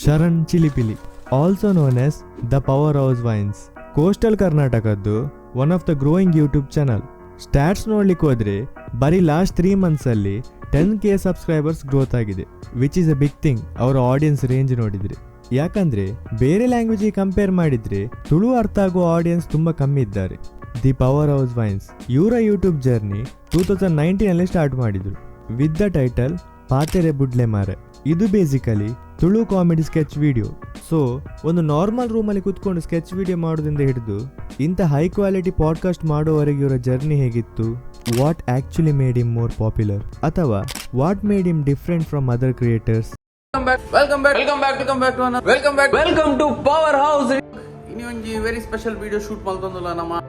Sharan Chilipili, also known as the power house vines. Coastal ಕರ್ನಾಟಕದ್ದು one of the growing YouTube channel. Stats ನೋಡ್ಲಿಕ್ಕೆ ಹೋದ್ರೆ ಬರೀ last 3 months ಅಲ್ಲಿ 10K subscribers growth ಆಗಿದೆ, which is a big thing ಅವರ audience range ನೋಡಿದ್ರೆ. ಯಾಕಂದ್ರೆ ಬೇರೆ ಲ್ಯಾಂಗ್ವೇಜಿಗೆ ಕಂಪೇರ್ ಮಾಡಿದ್ರೆ ತುಳು ಅರ್ಥ ಆಗೋ ಆಡಿಯನ್ಸ್ ತುಂಬಾ ಕಮ್ಮಿ ಇದ್ದಾರೆ. ದಿ ಪವರ್ ಹೌಸ್ ವೈನ್ಸ್ ಇವರ ಯೂಟ್ಯೂಬ್ ಜರ್ನಿ 2019 ಅಲ್ಲಿ ಸ್ಟಾರ್ಟ್ ಮಾಡಿದ್ರು ವಿತ್ ದ ಟೈಟಲ್ ಪಾತೆರೆ ಬುಡ್ಲೆ ಮಾರೆ. ಇದು basically Tulu comedy sketch video. So ಒಂದು ನಾರ್ಮಲ್ ರೂಮಲ್ಲಿ ಕುತ್ಕೊಂಡು ಸ್ಕೆಚ್ ವಿಡಿಯೋ ಮಾಡೋದ್ರಿಂದ ಹಿಡಿದು ಇಂಥ ಹೈ ಕ್ವಾಲಿಟಿ ಪಾಡ್ಕಾಸ್ಟ್ ಮಾಡೋವರೆಗೆ ಇವರ ಜರ್ನಿ ಹೇಗಿತ್ತು, what actually made him more popular, ಅಥವಾ what made him different from other creators. Welcome to power house. ಇನ್ನೊಂದು ವೆರಿ ಸ್ಪೆಷಲ್ ವಿಡಿಯೋ ಶೂಟ್ ಮಾಡ್ತಂದಲ್ಲ ನಮ್ಮ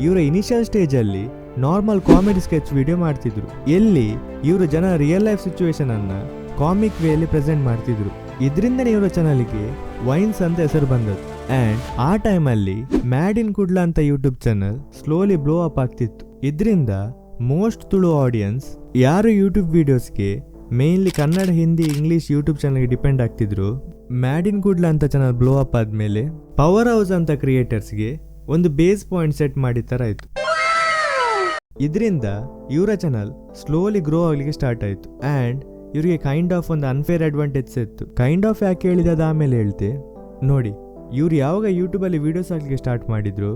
ಇವರ ಇನಿಷಿಯಲ್ ಸ್ಟೇಜ್ ಅಲ್ಲಿ ನಾರ್ಮಲ್ ಕಾಮಿಡಿ ಸ್ಕೆಚ್ ವಿಡಿಯೋ ಮಾಡ್ತಿದ್ರು, ಎಲ್ಲಿ ಇವರು ಜನ ರಿಯಲ್ ಲೈಫ್ ಸಿಚುವೇಶನ್ ಅನ್ನ ಕಾಮಿಕ್ ವೇಲಿ ಪ್ರೆಸೆಂಟ್ ಮಾಡ್ತಿದ್ರು. ಇದರಿಂದನೇ ಇವರ ಚಾನಲ್ಗೆ ವೈನ್ಸ್ ಅಂತ ಹೆಸರು ಬಂದದ್ದು. ಅಂಡ್ ಆ ಟೈಮ್ ಅಲ್ಲಿ ಮ್ಯಾಡ್ ಇನ್ ಕುಡ್ಲ ಅಂತ YouTube channel slowly blow up ಆಗ್ತಿತ್ತು. ಇದರಿಂದ ಮೋಸ್ಟ್ ತುಳು ಆಡಿಯನ್ಸ್ ಯಾರು ಯೂಟ್ಯೂಬ್ ವಿಡಿಯೋಸ್ಗೆ mainly Kannada, Hindi, English YouTube ಚಾನಲ್ಗೆ ಡಿಪೆಂಡ್ ಆಗ್ತಿದ್ರು, ಮ್ಯಾಡ್ ಇನ್ ಕುಡ್ಲ ಅಂತ ಚಾನಲ್ ಬ್ಲೋ ಅಪ್ ಆದ್ಮೇಲೆ ಪವರ್ ಹೌಸ್ ಅಂತ ಕ್ರಿಯೇಟರ್ಸ್ಗೆ ಒಂದು ಬೇಸ್ ಪಾಯಿಂಟ್ ಸೆಟ್ ಮಾಡಿದ ತರ ಆಯ್ತು. ಇದರಿಂದ ಇವರ ಚಾನಲ್ ಸ್ಲೋಲಿ ಗ್ರೋ ಆಗ್ಲಿಕ್ಕೆ ಸ್ಟಾರ್ಟ್ ಆಯ್ತು. ಅಂಡ್ ಇವರಿಗೆ ಕೈಂಡ್ ಆಫ್ ಒಂದು ಅನ್ಫೇರ್ ಅಡ್ವಾಂಟೇಜ್ ಇತ್ತು. ಕೈಂಡ್ ಆಫ್ ಯಾಕೆ ಹೇಳಿದ ಆಮೇಲೆ ಹೇಳ್ತೆ ನೋಡಿ. ಇವ್ರು ಯಾವಾಗ ಯೂಟ್ಯೂಬ್ ಅಲ್ಲಿ ವಿಡಿಯೋಸ್ ಹಾಕ್ಲಿಕ್ಕೆ ಸ್ಟಾರ್ಟ್ ಮಾಡಿದ್ರು,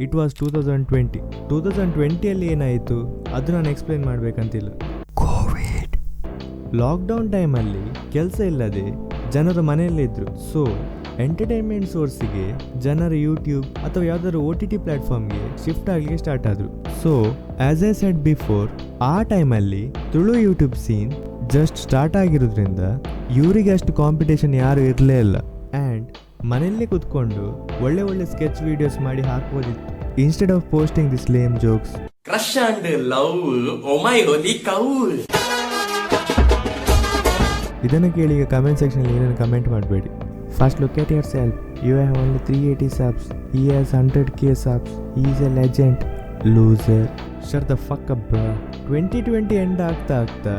ಇಟ್ ವಾಸ್ 2020 ಅಲ್ಲಿ ಏನಾಯಿತು ಅದು ನಾನು ಎಕ್ಸ್ಪ್ಲೈನ್ ಮಾಡ್ಬೇಕಂತಿಲ್ಲ. ಕೋವಿಡ್ ಲಾಕ್ಡೌನ್ ಟೈಮಲ್ಲಿ ಕೆಲಸ ಇಲ್ಲದೆ ಜನರು ಮನೆಯಲ್ಲಿದ್ರು. ಸೊ ಎಂಟರ್ಟೈನ್ಮೆಂಟ್ ಸೋರ್ಸಿಗೆ ಜನರು ಯೂಟ್ಯೂಬ್ ಅಥವಾ ಯಾವ್ದಾದ್ರು OTT ಪ್ಲಾಟ್ಫಾರ್ಮ್ಗೆ ಶಿಫ್ಟ್ ಆಗಲಿಕ್ಕೆ ಸ್ಟಾರ್ಟ್ ಆದ್ರು. So as I said before, ಆ ಟೈಮಲ್ಲಿ Tulu YouTube scene just start ಆಗಿರೋದ್ರಿಂದ ಇವರಿಗೆ ಅಷ್ಟು ಕಾಂಪಿಟೇಷನ್ ಯಾರು ಇರಲೇ ಇಲ್ಲ. ಆ್ಯಂಡ್ ಮನೆಯಲ್ಲೇ ಕುತ್ಕೊಂಡು ಒಳ್ಳೆ ಒಳ್ಳೆ ಸ್ಕೆಚ್ ವಿಡಿಯೋಸ್ ಮಾಡಿ ಹಾಕ್ಬೋದಿತ್ತು, instead of posting this lame jokes. Crush and love, oh my holy cow. ಇದನ್ನು ಕೇಳಿ ಈಗ ಕಮೆಂಟ್ ಸೆಕ್ಷನ್ ಏನೇನು ಕಮೆಂಟ್ ಮಾಡಬೇಡಿ. First look at yourself. You have only 380 subs. He has 100K subs. He is a legend. Loser. Shut the fuck up, bro. 2020 end ಆಗ್ತಾ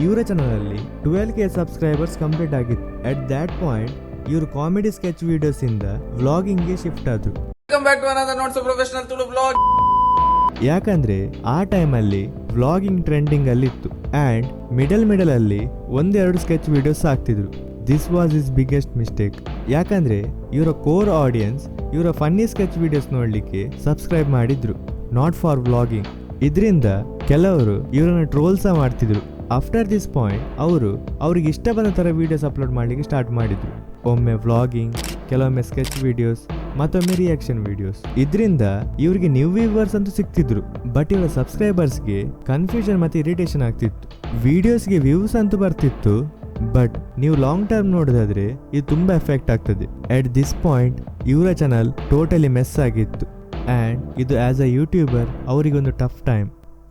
ಇವರ ಚಾನಲಲ್ಲಿ 12K subscribers complete ಆಗಿತ್ತು. At that point ಇವರು comedy sketch videos ಇಂದ ವ್ಲಾಗಿಂಗ್ಗೆ shift ಆದ್ರು. Welcome back to another not so professional Tulu vlog. ಯಾಕಂದ್ರೆ ಆ ಟೈಮಲ್ಲಿ ವ್ಲಾಗಿಂಗ್ ಟ್ರೆಂಡಿಂಗ್ ಅಲ್ಲಿ ಇತ್ತು. ಅಂಡ್ ಮಿಡಲ್ ಅಲ್ಲಿ 1-2 ಸ್ಕೆಚ್ ವಿಡಿಯೋಸ್ ಆಗ್ತಿದ್ರು. This was is biggest mistake. ಯಾಕಂದ್ರೆ ಇವರ ಕೋರ್ ಆಡಿಯನ್ಸ್ ಇವರ ಫನ್ನಿ ಸ್ಕೆಚ್ ವಿಡಿಯೋಸ್ ನೋಡ್ಲಿಕ್ಕೆ ಸಬ್ಸ್ಕ್ರೈಬ್ ಮಾಡಿದ್ರು, ನಾಟ್ ಫಾರ್ ವ್ಲಾಗಿಂಗ್. ಇದರಿಂದ ಕೆಲವರು ಇವರನ್ನ ಟ್ರೋಲ್ಸ ಮಾಡ್ತಿದ್ರು. ಆಫ್ಟರ್ ದಿಸ್ ಪಾಯಿಂಟ್ ಅವ್ರಿಗೆ ಇಷ್ಟ ಬಂದ ತರ ವಿಡಿಯೋಸ್ ಅಪ್ಲೋಡ್ ಮಾಡ್ಲಿಕ್ಕೆ ಸ್ಟಾರ್ಟ್ ಮಾಡಿದ್ರು. ಒಮ್ಮೆ ವ್ಲಾಗಿಂಗ್, ಕೆಲವೊಮ್ಮೆ ಸ್ಕೆಚ್ ವಿಡಿಯೋಸ್, ಮತ್ತೊಮ್ಮೆ ರಿಯಾಕ್ಷನ್ ವಿಡಿಯೋಸ್. ಇದರಿಂದ ಇವರಿಗೆ ನ್ಯೂ ವ್ಯೂವರ್ಸ್ ಅಂತೂ ಸಿಗ್ತಿದ್ರು, ಬಟ್ ಇವರ ಸಬ್ಸ್ಕ್ರೈಬರ್ಸ್ಗೆ ಕನ್ಫ್ಯೂಷನ್ ಮತ್ತೆ ಇರಿಟೇಷನ್ ಆಗ್ತಿತ್ತು. ವಿಡಿಯೋಸ್ಗೆ ವ್ಯೂಸ್ ಅಂತೂ ಬರ್ತಿತ್ತು, ಬಟ್ ನೀವು ಲಾಂಗ್ ಟರ್ಮ್ ನೋಡೋದಾದ್ರೆ ಇದು ತುಂಬಾ ಎಫೆಕ್ಟ್ ಆಗ್ತದೆ. ಅಟ್ ದಿಸ್ ಪಾಯಿಂಟ್ ಇವರ ಚಾನಲ್ ಟೋಟಲಿ ಮೆಸ್ ಆಗಿತ್ತು. ಆ್ಯಂಡ್ ಇದು ಆಸ್ ಅ ಯೂಟ್ಯೂಬರ್ ಅವರಿಗೊಂದು ಟಫ್ ಟೈಮ್.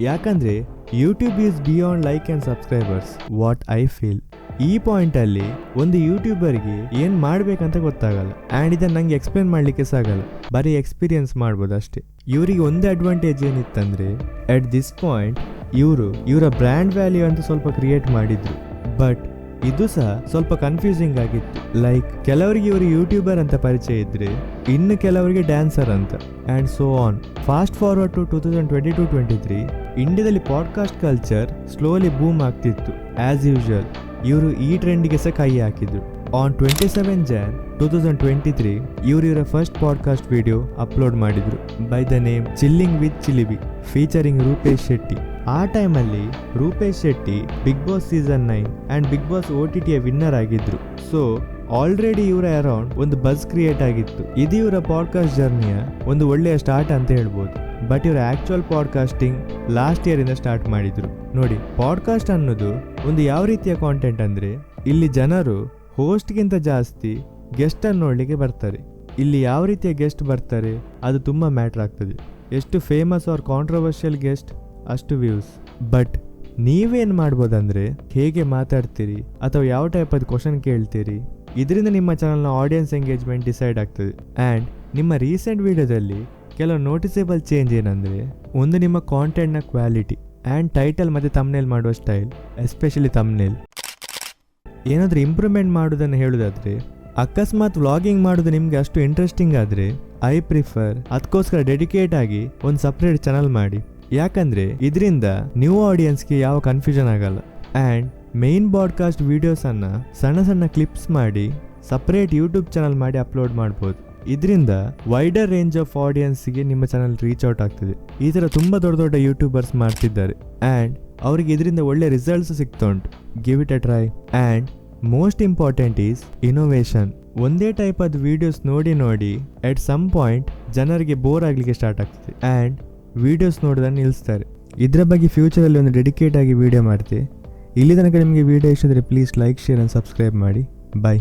ಯಾಕಂದ್ರೆ YouTube is beyond like and subscribers, what I feel. ಈ ಪಾಯಿಂಟ್ ಅಲ್ಲಿ ಒಂದು ಯೂಟ್ಯೂಬರ್ಗೆ ಏನ್ ಮಾಡ್ಬೇಕಂತ ಗೊತ್ತಾಗಲ್ಲ. ಆ್ಯಂಡ್ ಇದನ್ನ ನಂಗೆ ಎಕ್ಸ್ಪ್ಲೇನ್ ಮಾಡ್ಲಿಕ್ಕೆ ಸಾಗಲ್ಲ, ಬರೀ ಎಕ್ಸ್ಪೀರಿಯನ್ಸ್ ಮಾಡ್ಬೋದು ಅಷ್ಟೇ. ಇವರಿಗೆ ಒಂದು ಅಡ್ವಾಂಟೇಜ್ ಏನಿತ್ತಂದ್ರೆ ಅಟ್ ದಿಸ್ ಪಾಯಿಂಟ್ ಇವರ ಬ್ರ್ಯಾಂಡ್ ವ್ಯಾಲ್ಯೂ ಅಂತ ಸ್ವಲ್ಪ ಕ್ರಿಯೇಟ್ ಮಾಡಿದ್ರು. ಬಟ್ ಇದು ಸಹ ಸ್ವಲ್ಪ ಕನ್ಫ್ಯೂಸಿಂಗ್ ಆಗಿತ್ತು. ಲೈಕ್ ಕೆಲವರಿಗೆ ಇವರು ಯೂಟ್ಯೂಬರ್ ಅಂತ ಪರಿಚಯ ಇದ್ರೆ, ಇನ್ನು ಕೆಲವರಿಗೆ ಡ್ಯಾನ್ಸರ್ ಅಂತ, and so on. Fast forward to 2022-23 ಇಂಡಿಯಾದಲ್ಲಿ ಪಾಡ್ಕಾಸ್ಟ್ ಕಲ್ಚರ್ ಸ್ಲೋಲಿ ಬೂಮ್ ಆಗ್ತಿತ್ತು. ಆಸ್ ಯೂಶುವಲ್ ಇವರು ಈ ಟ್ರೆಂಡ್ಗೆ ಸಹ ಕೈ ಹಾಕಿದ್ರು. ಆನ್ 27 Jan 2023 ಇವರ ಫಸ್ಟ್ ಪಾಡ್ಕಾಸ್ಟ್ ವಿಡಿಯೋ ಅಪ್ಲೋಡ್ ಮಾಡಿದ್ರು by the name chilling with Chilibi featuring Rupesh Shetty. ಆ ಟೈಮಲ್ಲಿ Rupesh Shetty Big Boss season 9 and Big Boss OTTಯ ವಿನ್ನರ್ ಆಗಿದ್ರು. ಸೊ ಆಲ್ರೆಡಿ ಇವರ ಅರೌಂಡ್ ಒಂದು ಬಸ್ ಕ್ರಿಯೇಟ್ ಆಗಿತ್ತು. ಇದು ಇವರ ಪಾಡ್ಕಾಸ್ಟ್ ಜರ್ನಿಯ ಒಂದು ಒಳ್ಳೆಯ ಸ್ಟಾರ್ಟ್ ಅಂತ ಹೇಳ್ಬೋದು. ಬಟ್ ಇವರ ಆಕ್ಚುಯಲ್ ಪಾಡ್ಕಾಸ್ಟಿಂಗ್ ಲಾಸ್ಟ್ ಇಯರ್ ಇಂದ ಸ್ಟಾರ್ಟ್ ಮಾಡಿದ್ರು. ನೋಡಿ, ಪಾಡ್ಕಾಸ್ಟ್ ಅನ್ನೋದು ಒಂದು ಯಾವ ರೀತಿಯ ಕಾಂಟೆಂಟ್ ಅಂದ್ರೆ, ಇಲ್ಲಿ ಜನರು ಹೋಸ್ಟ್ಗಿಂತ ಜಾಸ್ತಿ ಗೆಸ್ಟ್ ಅನ್ನು ನೋಡ್ಲಿಕ್ಕೆ ಬರ್ತಾರೆ. ಇಲ್ಲಿ ಯಾವ ರೀತಿಯ ಗೆಸ್ಟ್ ಬರ್ತಾರೆ ಅದು ತುಂಬಾ ಮ್ಯಾಟರ್ ಆಗ್ತದೆ. ಎಷ್ಟು ಫೇಮಸ್ ಆರ್ ಕಾಂಟ್ರವರ್ಷಿಯಲ್ ಗೆಸ್ಟ್ ಅಷ್ಟು ವ್ಯೂಸ್. ಬಟ್ ನೀವೇನ್ ಮಾಡ್ಬೋದಂದ್ರೆ ಹೇಗೆ ಮಾತಾಡ್ತೀರಿ ಅಥವಾ ಯಾವ ಟೈಪ್ ಆದ ಕ್ವಶನ್ ಕೇಳ್ತೀರಿ, ಇದರಿಂದ ನಿಮ್ಮ ಚಾನಲ್ನ ಆಡಿಯನ್ಸ್ ಎಂಗೇಜ್ಮೆಂಟ್ ಡಿಸೈಡ್ ಆಗ್ತದೆ. ಆ್ಯಂಡ್ ನಿಮ್ಮ ರೀಸೆಂಟ್ ವಿಡಿಯೋದಲ್ಲಿ ಕೆಲವು ನೋಟಿಸೇಬಲ್ ಚೇಂಜ್ ಏನಂದರೆ, ಒಂದು ನಿಮ್ಮ ಕಾಂಟೆಂಟ್ನ ಕ್ವಾಲಿಟಿ ಆ್ಯಂಡ್ ಟೈಟಲ್ ಮತ್ತು ತಮ್ನೇಲ್ ಮಾಡುವ ಸ್ಟೈಲ್, ಎಸ್ಪೆಷಲಿ ತಮ್ನೇಲ್. ಏನಾದರೂ ಇಂಪ್ರೂವ್ಮೆಂಟ್ ಮಾಡೋದನ್ನು ಹೇಳೋದಾದರೆ, ಅಕಸ್ಮಾತ್ ವ್ಲಾಗಿಂಗ್ ಮಾಡೋದು ನಿಮಗೆ ಅಷ್ಟು ಇಂಟ್ರೆಸ್ಟಿಂಗ್ ಆದರೆ ಐ ಪ್ರಿಫರ್ ಅದಕ್ಕೋಸ್ಕರ ಡೆಡಿಕೇಟ್ ಆಗಿ ಒಂದು ಸಪ್ರೇಟ್ ಚಾನಲ್ ಮಾಡಿ. ಯಾಕಂದರೆ ಇದರಿಂದ ನ್ಯೂ ಆಡಿಯನ್ಸ್ಗೆ ಯಾವ ಕನ್ಫ್ಯೂಷನ್ ಆಗಲ್ಲ. ಆ್ಯಂಡ್ ಮೇನ್ ಬಾಡ್ಕಾಸ್ಟ್ ವೀಡಿಯೋಸನ್ನು ಸಣ್ಣ ಸಣ್ಣ ಕ್ಲಿಪ್ಸ್ ಮಾಡಿ ಸಪ್ರೇಟ್ ಯೂಟ್ಯೂಬ್ ಚಾನಲ್ ಮಾಡಿ ಅಪ್ಲೋಡ್ ಮಾಡ್ಬೋದು. ಇದರಿಂದ ವೈಡರ್ ರೇಂಜ್ ಆಫ್ ಆಡಿಯನ್ಸ್ಗೆ ನಿಮ್ಮ ಚಾನಲ್ ರೀಚ್ ಔಟ್ ಆಗ್ತದೆ. ಈ ಥರ ತುಂಬ ದೊಡ್ಡ ದೊಡ್ಡ ಯೂಟ್ಯೂಬರ್ಸ್ ಮಾಡ್ತಿದ್ದಾರೆ ಆ್ಯಂಡ್ ಅವರಿಗೆ ಇದರಿಂದ ಒಳ್ಳೆ ರಿಸಲ್ಟ್ಸ್ ಸಿಗ್ತಾ ಉಂಟು. Give it a try. And most important is innovation. ಒಂದೇ ಟೈಪ್ ಆದ ವಿಡಿಯೋಸ್ ನೋಡಿ ಎಟ್ ಸಮ್ ಪಾಯಿಂಟ್ ಜನರಿಗೆ ಬೋರ್ ಆಗಲಿಕ್ಕೆ ಸ್ಟಾರ್ಟ್ ಆಗ್ತದೆ ಆ್ಯಂಡ್ ವಿಡಿಯೋಸ್ ನೋಡೋದನ್ನು ನಿಲ್ಲಿಸ್ತಾರೆ. ಇದರ ಬಗ್ಗೆ ಫ್ಯೂಚರಲ್ಲಿ ಒಂದು ಡೆಡಿಕೇಟ್ ಆಗಿ ವಿಡಿಯೋ ಮಾಡ್ತೆ. ಇಲ್ಲಿ ತನಕ ನಿಮಗೆ ವಿಡಿಯೋ ಇಷ್ಟ ಆದರೆ please like, share and subscribe ಮಾಡಿ. ಬಾಯ್.